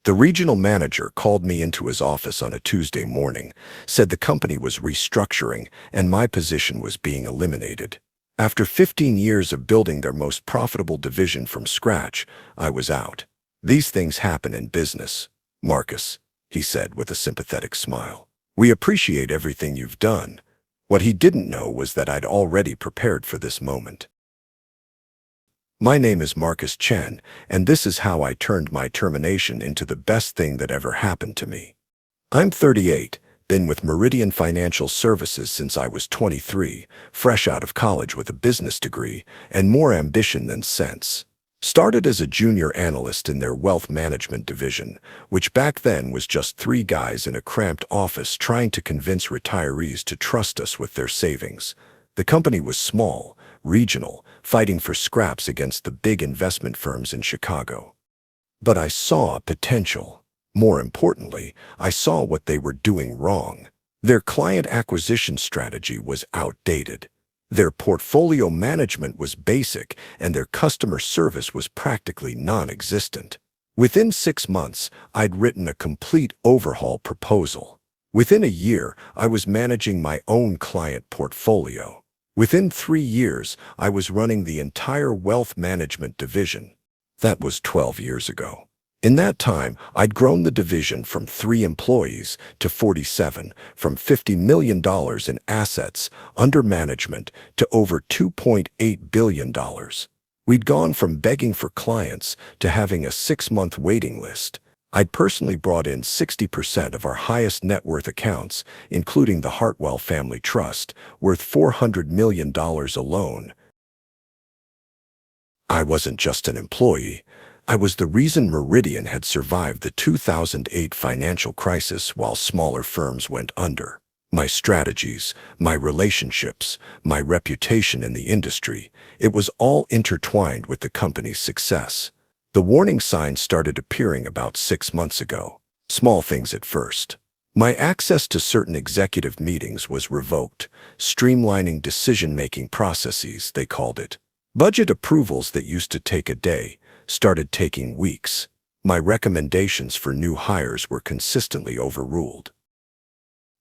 The regional manager called me into his office on a Tuesday morning, said the company was restructuring and my position was being eliminated. After 15 years of building their most profitable division from scratch, I was out. These things happen in business, Marcus, he said with a sympathetic smile. We appreciate everything you've done. What he didn't know was that I'd already prepared for this moment. My name is Marcus Chen, and this is how I turned my termination into the best thing that ever happened to me. I'm 38, been with Meridian Financial Services since I was 23, fresh out of college with a business degree and more ambition than sense. Started as a junior analyst in their wealth management division, which back then was just 3 guys in a cramped office trying to convince retirees to trust us with their savings. The company was small, regional, fighting for scraps against the big investment firms in Chicago. But I saw potential. More importantly, I saw what they were doing wrong. Their client acquisition strategy was outdated. Their portfolio management was basic, and their customer service was practically non-existent. Within 6 months, I'd written a complete overhaul proposal. Within a year, I was managing my own client portfolio. Within 3 years, I was running the entire wealth management division. That was 12 years ago. In that time, I'd grown the division from 3 employees to 47, from $50 million in assets under management to over $2.8 billion. We'd gone from begging for clients to having a 6-month waiting list. I'd personally brought in 60% of our highest net worth accounts, including the Hartwell Family Trust, worth $400 million alone. I wasn't just an employee. I was the reason Meridian had survived the 2008 financial crisis while smaller firms went under. My strategies, my relationships, my reputation in the industry, it was all intertwined with the company's success. The warning signs started appearing about 6 months ago. Small things at first. My access to certain executive meetings was revoked, streamlining decision-making processes, they called it. Budget approvals that used to take a day started taking weeks. My recommendations for new hires were consistently overruled.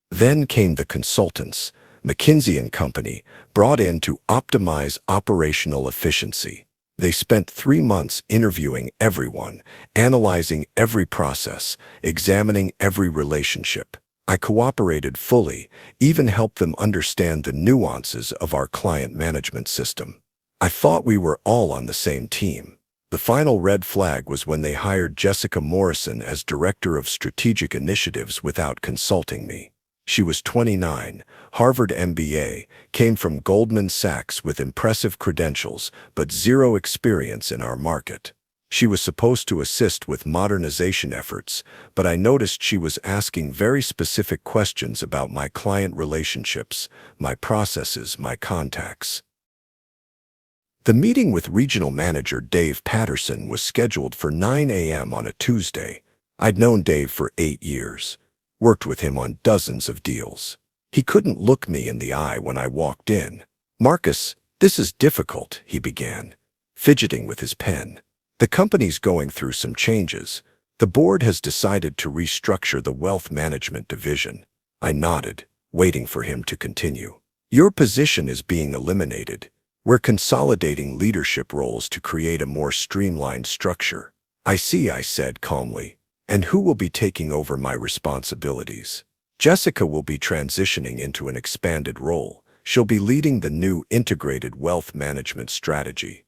Then came the consultants, McKinsey & Company, brought in to optimize operational efficiency. They spent 3 months interviewing everyone, analyzing every process, examining every relationship. I cooperated fully, even helped them understand the nuances of our client management system. I thought we were all on the same team. The final red flag was when they hired Jessica Morrison as Director of Strategic Initiatives without consulting me. She was 29, Harvard MBA, came from Goldman Sachs with impressive credentials, but zero experience in our market. She was supposed to assist with modernization efforts, but I noticed she was asking very specific questions about my client relationships, my processes, my contacts. The meeting with Regional Manager Dave Patterson was scheduled for 9 a.m. on a Tuesday. I'd known Dave for 8 years. Worked with him on dozens of deals. He couldn't look me in the eye when I walked in. "Marcus, this is difficult," he began, fidgeting with his pen. "The company's going through some changes. The board has decided to restructure the wealth management division." I nodded, waiting for him to continue. "Your position is being eliminated. We're consolidating leadership roles to create a more streamlined structure." "I see," I said calmly. "And who will be taking over my responsibilities?" "Jessica will be transitioning into an expanded role. She'll be leading the new integrated wealth management strategy."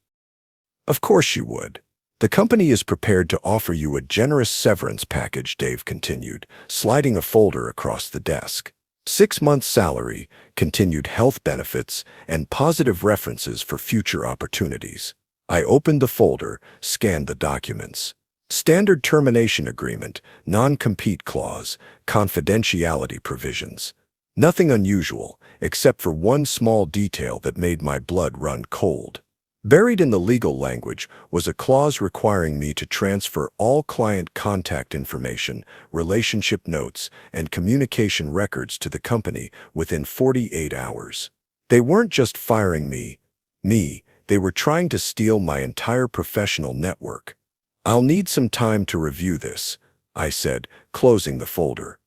"Of course she would. The company is prepared to offer you a generous severance package," Dave continued, sliding a folder across the desk. 6 months' salary, continued health benefits, and positive references for future opportunities. I opened the folder, scanned the documents. Standard termination agreement, non-compete clause, confidentiality provisions. Nothing unusual, except for one small detail that made my blood run cold. Buried in the legal language was a clause requiring me to transfer all client contact information, relationship notes, and communication records to the company within 48 hours. They weren't just firing me, they were trying to steal my entire professional network. "I'll need some time to review this," I said, closing the folder.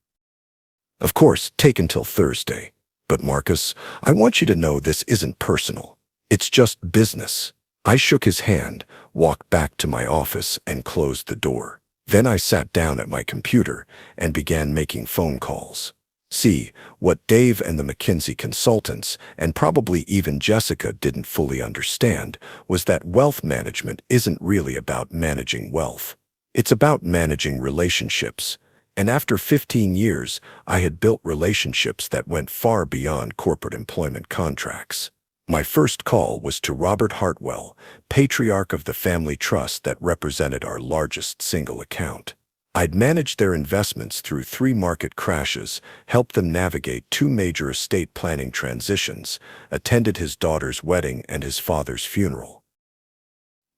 Of course, take until Thursday. But Marcus, I want you to know this isn't personal. It's just business. I shook his hand, walked back to my office, and closed the door. Then I sat down at my computer and began making phone calls. See, what Dave and the McKinsey consultants, and probably even Jessica, didn't fully understand was that wealth management isn't really about managing wealth. It's about managing relationships. And after 15 years, I had built relationships that went far beyond corporate employment contracts. My first call was to Robert Hartwell, patriarch of the family trust that represented our largest single account. I'd managed their investments through 3 market crashes, helped them navigate 2 major estate planning transitions, attended his daughter's wedding and his father's funeral.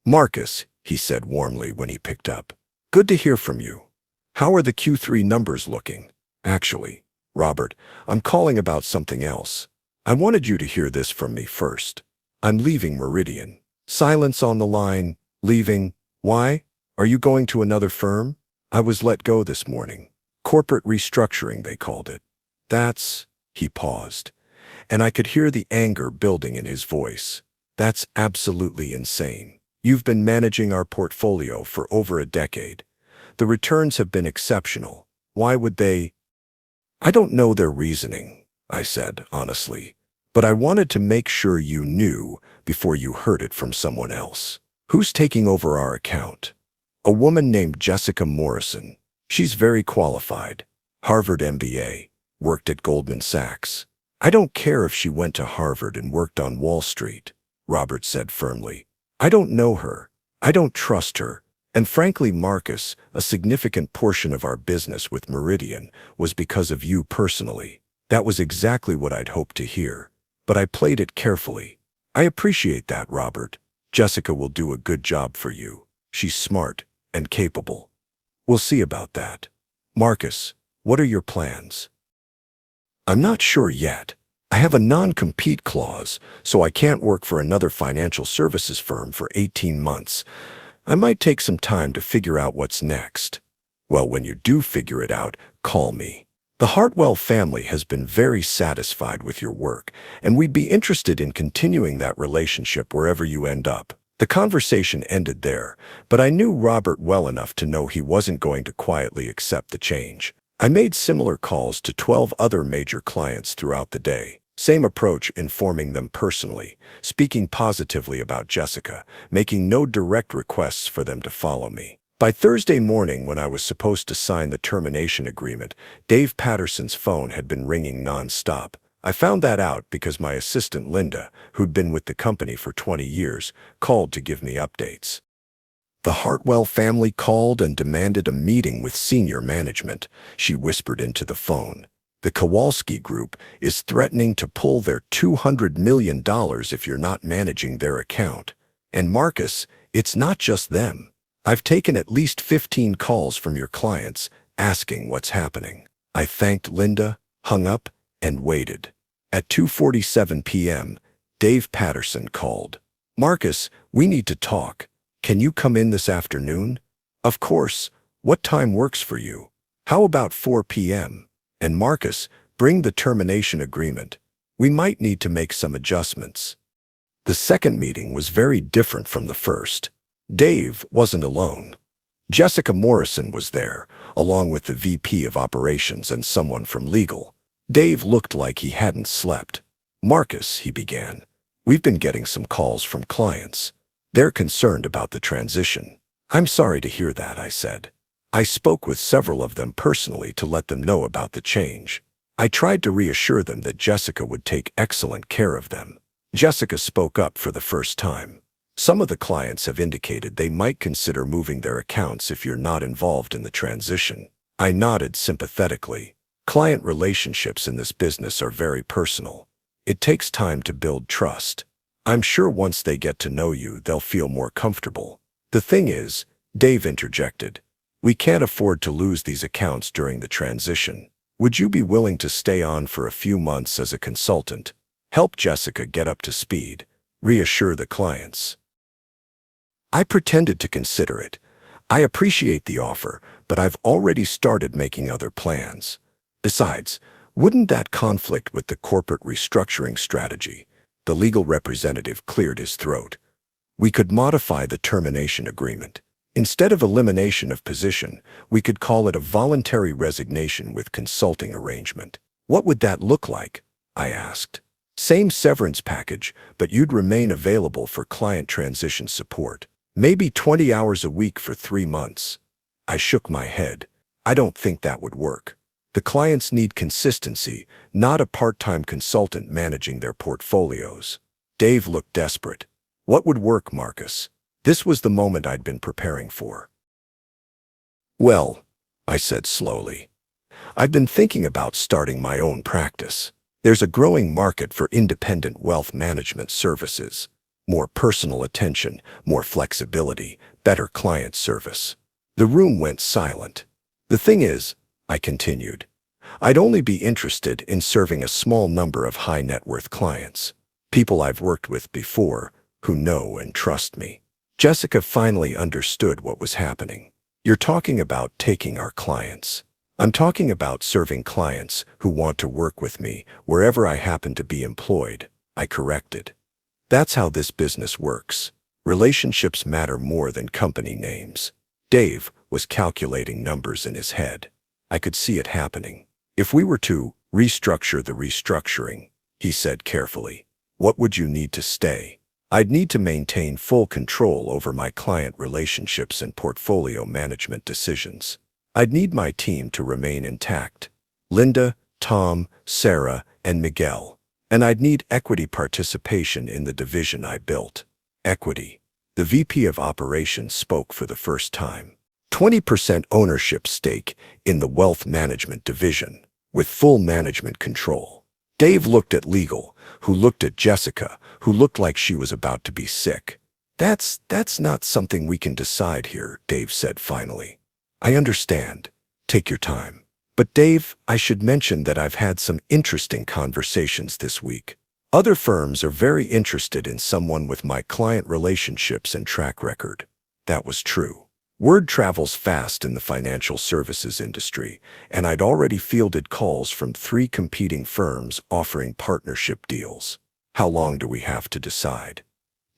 "Marcus," he said warmly when he picked up, "good to hear from you. How are the Q3 numbers looking?" "Actually, Robert, I'm calling about something else. I wanted you to hear this from me first. I'm leaving Meridian." Silence on the line. Leaving? Why? Are you going to another firm? "I was let go this morning. Corporate restructuring, they called it." "That's—" He paused, and I could hear the anger building in his voice. "That's absolutely insane. You've been managing our portfolio for over a decade. The returns have been exceptional. Why would they—" "I don't know their reasoning," I said honestly, "but I wanted to make sure you knew before you heard it from someone else." "Who's taking over our account?" "A woman named Jessica Morrison. She's very qualified. Harvard MBA, worked at Goldman Sachs." "I don't care if she went to Harvard and worked on Wall Street," Robert said firmly. "I don't know her. I don't trust her. And frankly, Marcus, a significant portion of our business with Meridian was because of you personally." That was exactly what I'd hoped to hear, but I played it carefully. "I appreciate that, Robert. Jessica will do a good job for you. She's smart and capable. We'll see about that. Marcus, what are your plans?" "I'm not sure yet. I have a non-compete clause, so I can't work for another financial services firm for 18 months. I might take some time to figure out what's next." "Well, when you do figure it out, call me. The Hartwell family has been very satisfied with your work, and we'd be interested in continuing that relationship wherever you end up." The conversation ended there, but I knew Robert well enough to know he wasn't going to quietly accept the change. I made similar calls to 12 other major clients throughout the day. Same approach, informing them personally, speaking positively about Jessica, making no direct requests for them to follow me. By Thursday morning, when I was supposed to sign the termination agreement, Dave Patterson's phone had been ringing nonstop. I found that out because my assistant Linda, who'd been with the company for 20 years, called to give me updates. "The Hartwell family called and demanded a meeting with senior management," she whispered into the phone. "The Kowalski Group is threatening to pull their $200 million if you're not managing their account. And Marcus, it's not just them. I've taken at least 15 calls from your clients asking what's happening." I thanked Linda, hung up, and waited. At 2:47 p.m., Dave Patterson called. "Marcus, we need to talk. Can you come in this afternoon?" "Of course. What time works for you?" "How about 4 p.m.? And Marcus, bring the termination agreement. We might need to make some adjustments." The second meeting was very different from the first. Dave wasn't alone. Jessica Morrison was there, along with the VP of Operations and someone from legal. Dave looked like he hadn't slept. "Marcus," he began, "we've been getting some calls from clients. They're concerned about the transition." "I'm sorry to hear that," I said. "I spoke with several of them personally to let them know about the change. I tried to reassure them that Jessica would take excellent care of them." Jessica spoke up for the first time. "Some of the clients have indicated they might consider moving their accounts if you're not involved in the transition." I nodded sympathetically. Client relationships in this business are very personal. It takes time to build trust. I'm sure once they get to know you, they'll feel more comfortable. "The thing is," Dave interjected, "we can't afford to lose these accounts during the transition. Would you be willing to stay on for a few months as a consultant, help Jessica get up to speed, reassure the clients?" I pretended to consider it. "I appreciate the offer, but I've already started making other plans. Besides, wouldn't that conflict with the corporate restructuring strategy? The legal representative cleared his throat. We could modify the termination agreement. Instead of elimination of position, we could call it a voluntary resignation with consulting arrangement. What would that look like? I asked. Same severance package, but you'd remain available for client transition support. Maybe 20 hours a week for 3 months. I shook my head. I don't think that would work. The clients need consistency, not a part-time consultant managing their portfolios. Dave looked desperate. What would work, Marcus? This was the moment I'd been preparing for. Well, I said slowly, I've been thinking about starting my own practice. There's a growing market for independent wealth management services. More personal attention, more flexibility, better client service. The room went silent. The thing is, I continued, I'd only be interested in serving a small number of high-net-worth clients, people I've worked with before, who know and trust me. Jessica finally understood what was happening. You're talking about taking our clients. I'm talking about serving clients who want to work with me wherever I happen to be employed, I corrected. That's how this business works. Relationships matter more than company names. Dave was calculating numbers in his head. I could see it happening. If we were to restructure the restructuring, he said carefully, what would you need to stay? I'd need to maintain full control over my client relationships and portfolio management decisions. I'd need my team to remain intact. Linda, Tom, Sarah, and Miguel. And I'd need equity participation in the division I built. Equity. The VP of Operations spoke for the first time. 20% ownership stake in the wealth management division, with full management control. Dave looked at legal, who looked at Jessica, who looked like she was about to be sick. That's not something we can decide here, Dave said finally. I understand. Take your time. But Dave, I should mention that I've had some interesting conversations this week. Other firms are very interested in someone with my client relationships and track record. That was true. Word travels fast in the financial services industry, and I'd already fielded calls from 3 competing firms offering partnership deals. How long do we have to decide?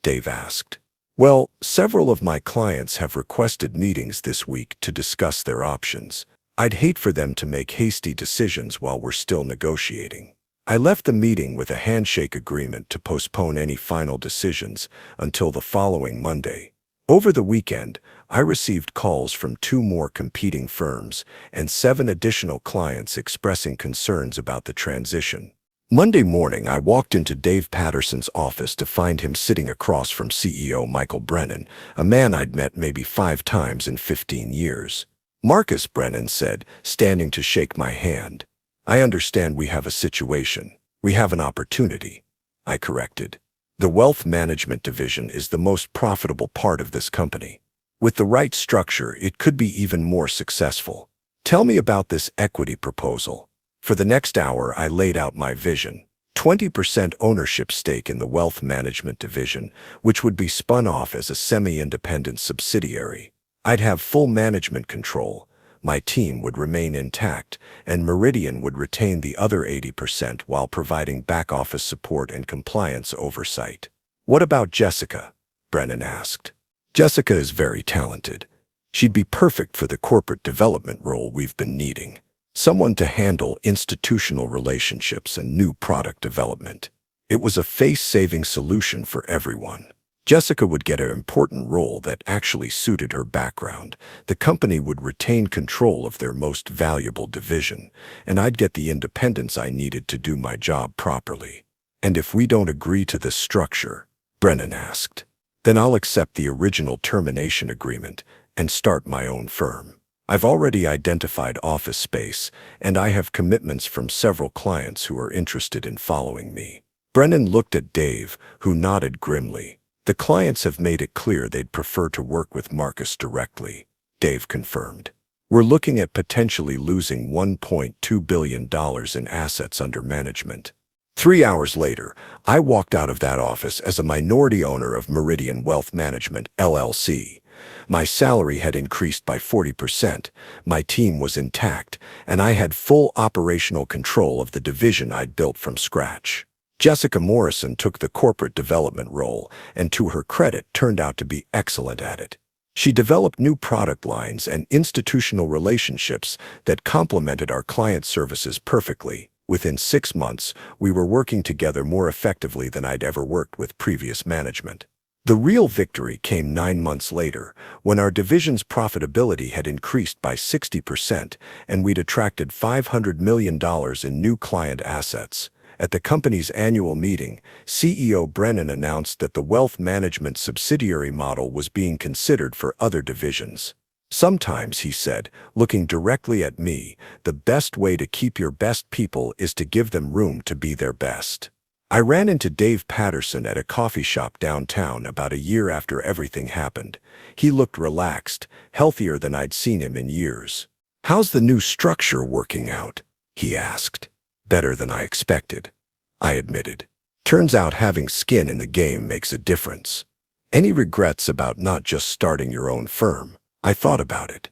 Dave asked. Well, several of my clients have requested meetings this week to discuss their options. I'd hate for them to make hasty decisions while we're still negotiating. I left the meeting with a handshake agreement to postpone any final decisions until the following Monday. Over the weekend, I received calls from 2 more competing firms and 7 additional clients expressing concerns about the transition. Monday morning, I walked into Dave Patterson's office to find him sitting across from CEO Michael Brennan, a man I'd met maybe 5 times in 15 years. Marcus, Brennan said, standing to shake my hand. I understand we have a situation. We have an opportunity. I corrected. The wealth management division is the most profitable part of this company. With the right structure, it could be even more successful. Tell me about this equity proposal. For the next hour, I laid out my vision. 20% ownership stake in the wealth management division, which would be spun off as a semi-independent subsidiary. I'd have full management control. My team would remain intact, and Meridian would retain the other 80% while providing back-office support and compliance oversight. What about Jessica? Brennan asked. Jessica is very talented. She'd be perfect for the corporate development role we've been needing. Someone to handle institutional relationships and new product development. It was a face-saving solution for everyone. Jessica would get an important role that actually suited her background. The company would retain control of their most valuable division, and I'd get the independence I needed to do my job properly. And if we don't agree to this structure, Brennan asked, then I'll accept the original termination agreement and start my own firm. I've already identified office space, and I have commitments from several clients who are interested in following me. Brennan looked at Dave, who nodded grimly. The clients have made it clear they'd prefer to work with Marcus directly, Dave confirmed. We're looking at potentially losing $1.2 billion in assets under management. 3 hours later, I walked out of that office as a minority owner of Meridian Wealth Management, LLC, My salary had increased by 40%, my team was intact, and I had full operational control of the division I'd built from scratch. Jessica Morrison took the corporate development role, and to her credit, turned out to be excellent at it. She developed new product lines and institutional relationships that complemented our client services perfectly. Within 6 months, we were working together more effectively than I'd ever worked with previous management. The real victory came 9 months later, when our division's profitability had increased by 60% and we'd attracted $500 million in new client assets. At the company's annual meeting, CEO Brennan announced that the wealth management subsidiary model was being considered for other divisions. Sometimes, he said, looking directly at me, the best way to keep your best people is to give them room to be their best. I ran into Dave Patterson at a coffee shop downtown about a year after everything happened. He looked relaxed, healthier than I'd seen him in years. "How's the new structure working out?" he asked. "Better than I expected," I admitted. "Turns out having skin in the game makes a difference." "Any regrets about not just starting your own firm?" I thought about it.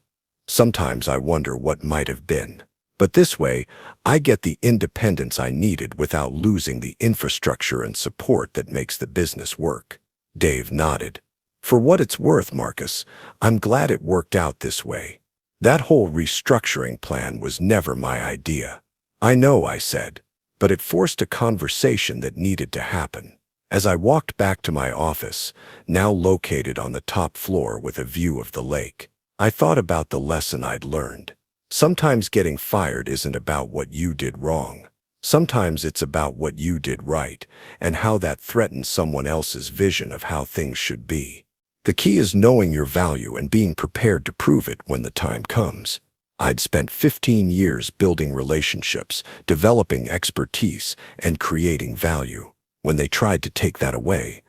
Sometimes I wonder what might have been. But this way, I get the independence I needed without losing the infrastructure and support that makes the business work. Dave nodded. "For what it's worth, Marcus, I'm glad it worked out this way. That whole restructuring plan was never my idea." "I know," I said, but it forced a conversation that needed to happen. As I walked back to my office, now located on the top floor with a view of the lake, I thought about the lesson I'd learned. Sometimes getting fired isn't about what you did wrong. Sometimes it's about what you did right, and how that threatens someone else's vision of how things should be. The key is knowing your value and being prepared to prove it when the time comes. I'd spent 15 years building relationships, developing expertise, and creating value. When they tried to take that away,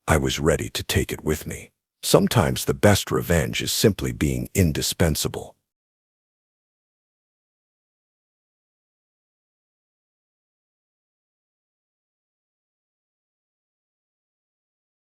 I was ready to take it with me. Sometimes the best revenge is simply being indispensable.